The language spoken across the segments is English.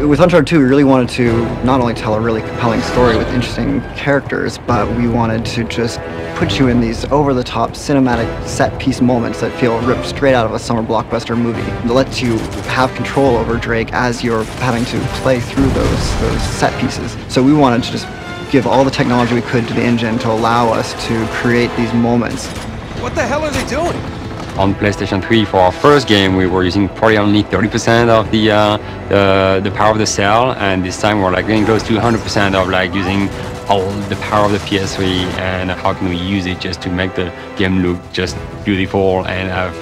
With Uncharted 2, we really wanted to not only tell a really compelling story with interesting characters, but we wanted to just put you in these over-the-top cinematic set-piece moments that feel ripped straight out of a summer blockbuster movie. That lets you have control over Drake as you're having to play through those set pieces. So we wanted to just give all the technology we could to the engine to allow us to create these moments. What the hell are they doing? On PlayStation 3, for our first game, we were using probably only 30% of the power of the cell, and this time we're like getting close to 100% of like using all the power of the PS3, and how can we use it just to make the game look just beautiful and have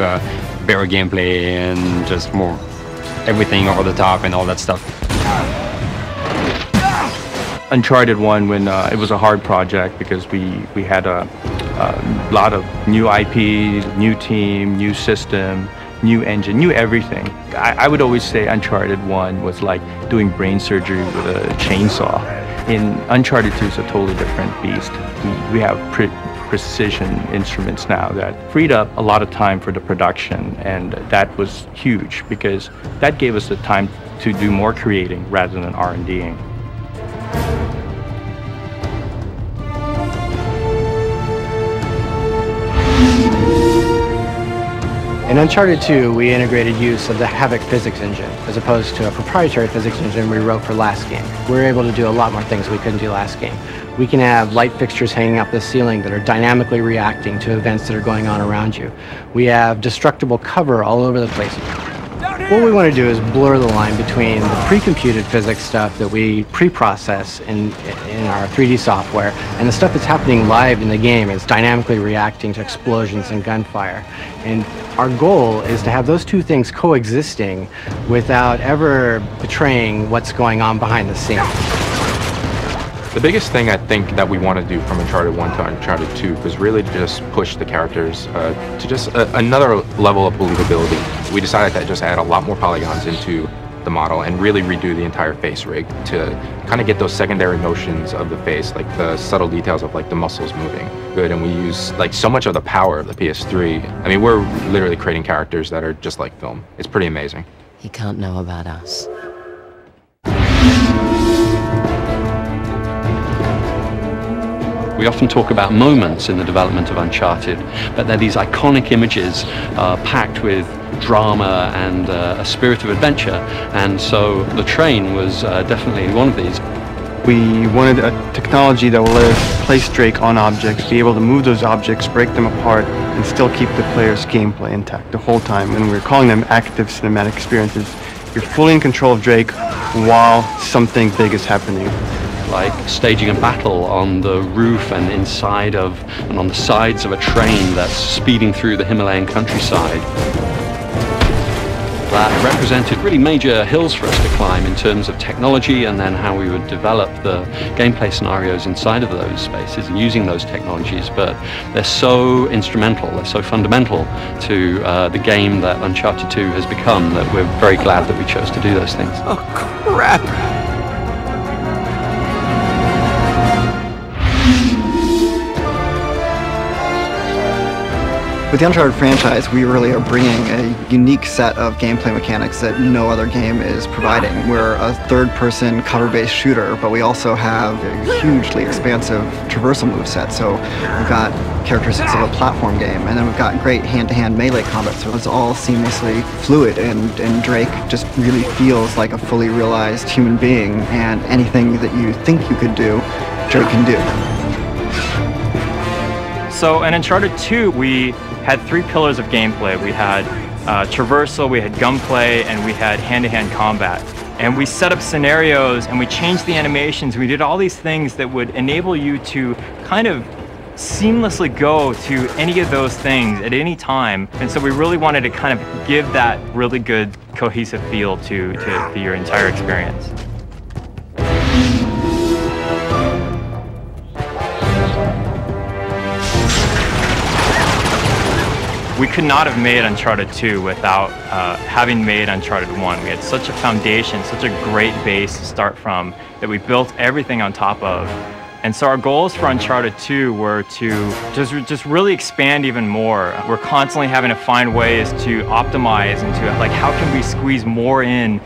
better gameplay and just more everything over the top and all that stuff. Uncharted 1, when it was a hard project because we had a lot of new IP, new team, new system, new engine, new everything. I would always say Uncharted 1 was like doing brain surgery with a chainsaw. In Uncharted 2 is a totally different beast. We have precision instruments now that freed up a lot of time for the production, and that was huge because that gave us the time to do more creating rather than R&Ding. In Uncharted 2, we integrated use of the HAVOK physics engine, as opposed to a proprietary physics engine we wrote for last game. We were able to do a lot more things we couldn't do last game. We can have light fixtures hanging up the ceiling that are dynamically reacting to events that are going on around you. We have destructible cover all over the place. What we want to do is blur the line between the pre-computed physics stuff that we pre-process in our 3D software and the stuff that's happening live in the game. It's dynamically reacting to explosions and gunfire. And our goal is to have those two things coexisting without ever betraying what's going on behind the scenes. The biggest thing I think that we want to do from Uncharted 1 to Uncharted 2 was really to just push the characters to just another level of believability. We decided to just add a lot more polygons into the model and really redo the entire face rig to kind of get those secondary motions of the face, like the subtle details of like the muscles moving good. And we use like so much of the power of the PS3. I mean, we're literally creating characters that are just like film. It's pretty amazing. He can't know about us. We often talk about moments in the development of Uncharted, but they're these iconic images packed with drama and a spirit of adventure, and so the train was definitely one of these. We wanted a technology that will let us place Drake on objects, be able to move those objects, break them apart, and still keep the player's gameplay intact the whole time, and we're calling them active cinematic experiences. You're fully in control of Drake while something big is happening. Like staging a battle on the roof and inside of and on the sides of a train that's speeding through the Himalayan countryside. That represented really major hills for us to climb in terms of technology, and then how we would develop the gameplay scenarios inside of those spaces and using those technologies. But they're so instrumental, they're so fundamental to the game that Uncharted 2 has become that we're very glad that we chose to do those things. Oh, crap! With the Uncharted franchise, we really are bringing a unique set of gameplay mechanics that no other game is providing. We're a third-person cover-based shooter, but we also have a hugely expansive traversal moveset. So we've got characteristics of a platform game, and then we've got great hand-to-hand melee combat, so it's all seamlessly fluid, and Drake just really feels like a fully realized human being, and anything that you think you could do, Drake can do. So in Uncharted 2, we had three pillars of gameplay. We had traversal, we had gunplay, and we had hand-to-hand combat. And we set up scenarios, and we changed the animations. We did all these things that would enable you to kind of seamlessly go to any of those things at any time. And so we really wanted to kind of give that really good cohesive feel to your entire experience. We could not have made Uncharted 2 without having made Uncharted 1. We had such a foundation, such a great base to start from, that we built everything on top of. And so our goals for Uncharted 2 were to just really expand even more. We're constantly having to find ways to optimize and to, like, how can we squeeze more in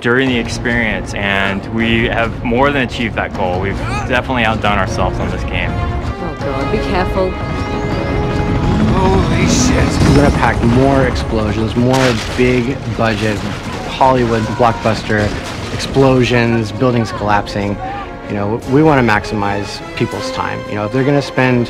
during the experience, and we have more than achieved that goal. We've definitely outdone ourselves on this game. Oh God, be careful. Holy shit. We're gonna pack more explosions, more big budget, Hollywood blockbuster explosions, buildings collapsing. You know, we want to maximize people's time. You know, if they're gonna spend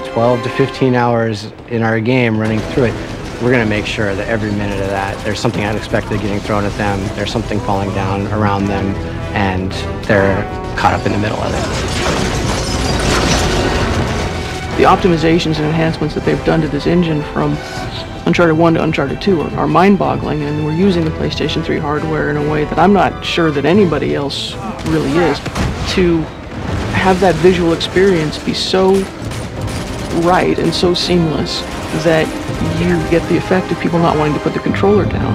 12 to 15 hours in our game running through it, we're going to make sure that every minute of that, there's something unexpected getting thrown at them, there's something falling down around them, and they're caught up in the middle of it. The optimizations and enhancements that they've done to this engine from Uncharted 1 to Uncharted 2 are mind-boggling, and we're using the PlayStation 3 hardware in a way that I'm not sure that anybody else really is. To have that visual experience be so right and so seamless that you get the effect of people not wanting to put the controller down.